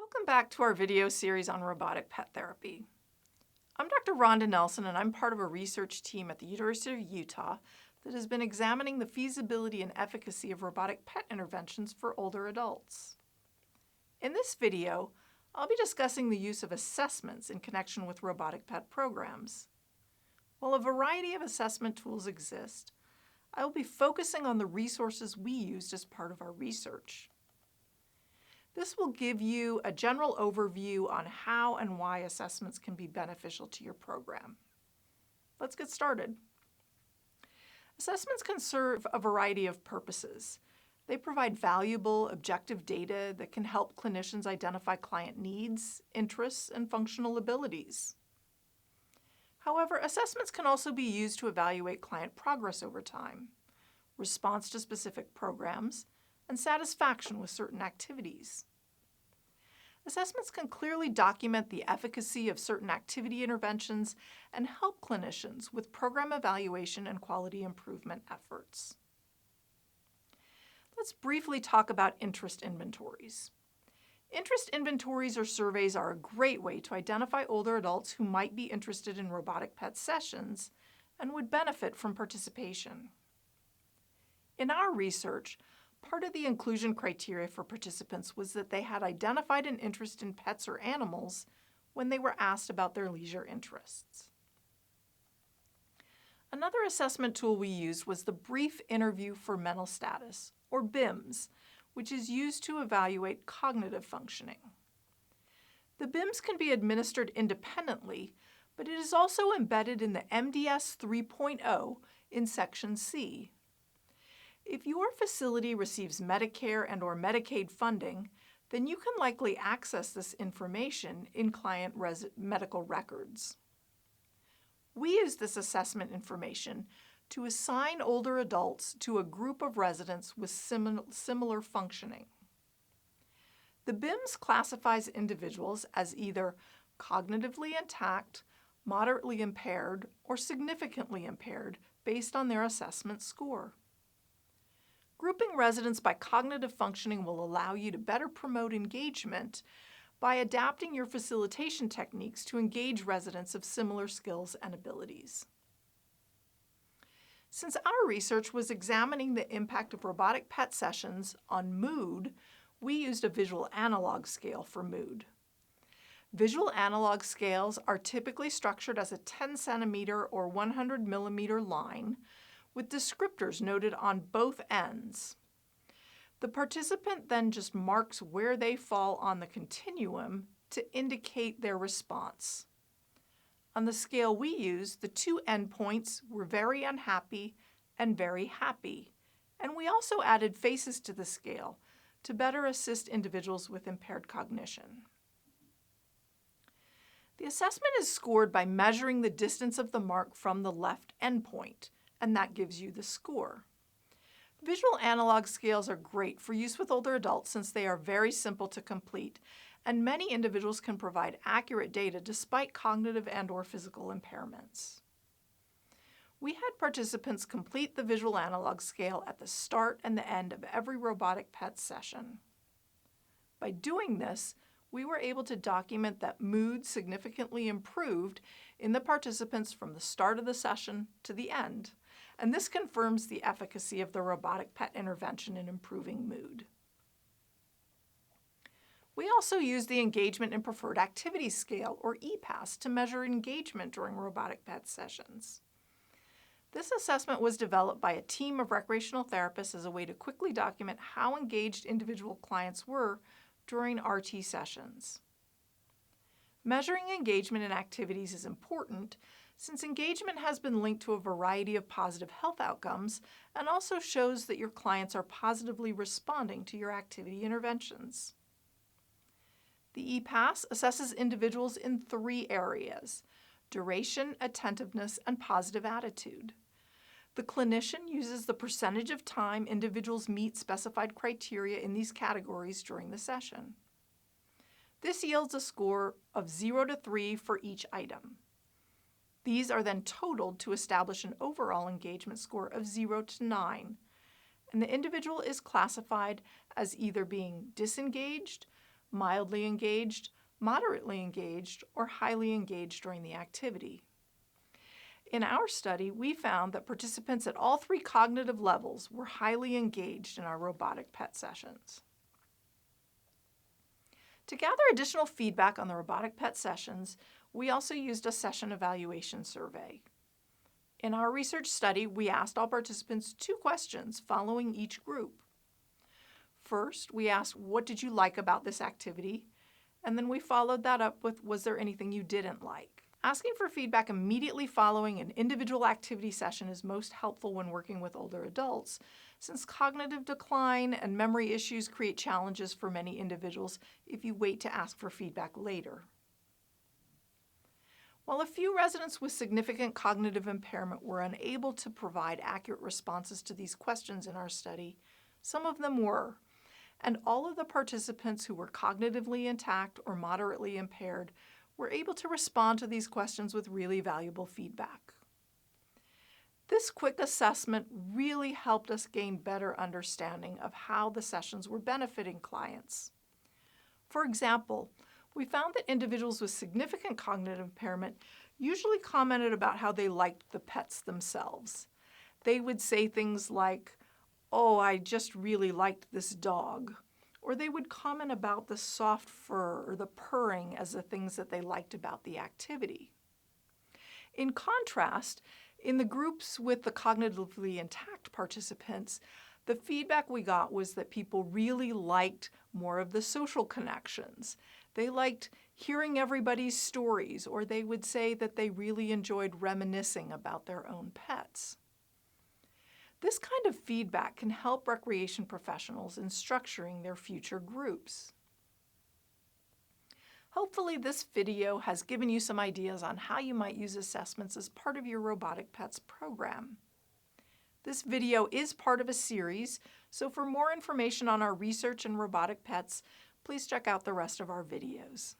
Welcome back to our video series on robotic pet therapy. I'm Dr. Rhonda Nelson, and I'm part of a research team at the University of Utah that has been examining the feasibility and efficacy of robotic pet interventions for older adults. In this video, I'll be discussing the use of assessments in connection with robotic pet programs. While a variety of assessment tools exist, I will be focusing on the resources we used as part of our research. This will give you a general overview on how and why assessments can be beneficial to your program. Let's get started. Assessments can serve a variety of purposes. They provide valuable, objective data that can help clinicians identify client needs, interests, and functional abilities. However, assessments can also be used to evaluate client progress over time, response to specific programs, and satisfaction with certain activities. Assessments can clearly document the efficacy of certain activity interventions and help clinicians with program evaluation and quality improvement efforts. Let's briefly talk about interest inventories. Interest inventories or surveys are a great way to identify older adults who might be interested in robotic pet sessions and would benefit from participation. In our research, part of the inclusion criteria for participants was that they had identified an interest in pets or animals when they were asked about their leisure interests. Another assessment tool we used was the Brief Interview for Mental Status, or BIMS, which is used to evaluate cognitive functioning. The BIMS can be administered independently, but it is also embedded in the MDS 3.0 in Section C. If your facility receives Medicare and/or Medicaid funding, then you can likely access this information in client medical records. We use this assessment information to assign older adults to a group of residents with similar functioning. The BIMS classifies individuals as either cognitively intact, moderately impaired, or significantly impaired based on their assessment score. Grouping residents by cognitive functioning will allow you to better promote engagement by adapting your facilitation techniques to engage residents of similar skills and abilities. Since our research was examining the impact of robotic pet sessions on mood, we used a visual analog scale for mood. Visual analog scales are typically structured as a 10 centimeter or 100 millimeter line with descriptors noted on both ends. The participant then just marks where they fall on the continuum to indicate their response. On the scale we used, the two endpoints were very unhappy and very happy, and we also added faces to the scale to better assist individuals with impaired cognition. The assessment is scored by measuring the distance of the mark from the left endpoint, and that gives you the score. Visual analog scales are great for use with older adults since they are very simple to complete, and many individuals can provide accurate data despite cognitive and/or physical impairments. We had participants complete the visual analog scale at the start and the end of every robotic pet session. By doing this, we were able to document that mood significantly improved in the participants from the start of the session to the end, and this confirms the efficacy of the robotic pet intervention in improving mood. We also use the Engagement and Preferred Activities Scale, or EPAS, to measure engagement during robotic pet sessions. This assessment was developed by a team of recreational therapists as a way to quickly document how engaged individual clients were during RT sessions. Measuring engagement in activities is important since engagement has been linked to a variety of positive health outcomes and also shows that your clients are positively responding to your activity interventions. The EPAS assesses individuals in 3 areas: duration, attentiveness, and positive attitude. The clinician uses the percentage of time individuals meet specified criteria in these categories during the session. This yields a score of 0 to 3 for each item. These are then totaled to establish an overall engagement score of 0 to 9, and the individual is classified as either being disengaged, mildly engaged, moderately engaged, or highly engaged during the activity. In our study, we found that participants at all three cognitive levels were highly engaged in our robotic pet sessions. To gather additional feedback on the robotic pet sessions, we also used a session evaluation survey. In our research study, we asked all participants 2 questions following each group. First, we asked, what did you like about this activity? And then we followed that up with, was there anything you didn't like? Asking for feedback immediately following an individual activity session is most helpful when working with older adults, since cognitive decline and memory issues create challenges for many individuals if you wait to ask for feedback later. While a few residents with significant cognitive impairment were unable to provide accurate responses to these questions in our study, some of them were, and all of the participants who were cognitively intact or moderately impaired were able to respond to these questions with really valuable feedback. This quick assessment really helped us gain better understanding of how the sessions were benefiting clients. For example, we found that individuals with significant cognitive impairment usually commented about how they liked the pets themselves. They would say things like, "Oh, I just really liked this dog." Or they would comment about the soft fur or the purring as the things that they liked about the activity. In contrast, in the groups with the cognitively intact participants, the feedback we got was that people really liked more of the social connections. They liked hearing everybody's stories, or they would say that they really enjoyed reminiscing about their own pets. This kind of feedback can help recreation professionals in structuring their future groups. Hopefully this video has given you some ideas on how you might use assessments as part of your Robotic Pets program. This video is part of a series, so for more information on our research in robotic pets, please check out the rest of our videos.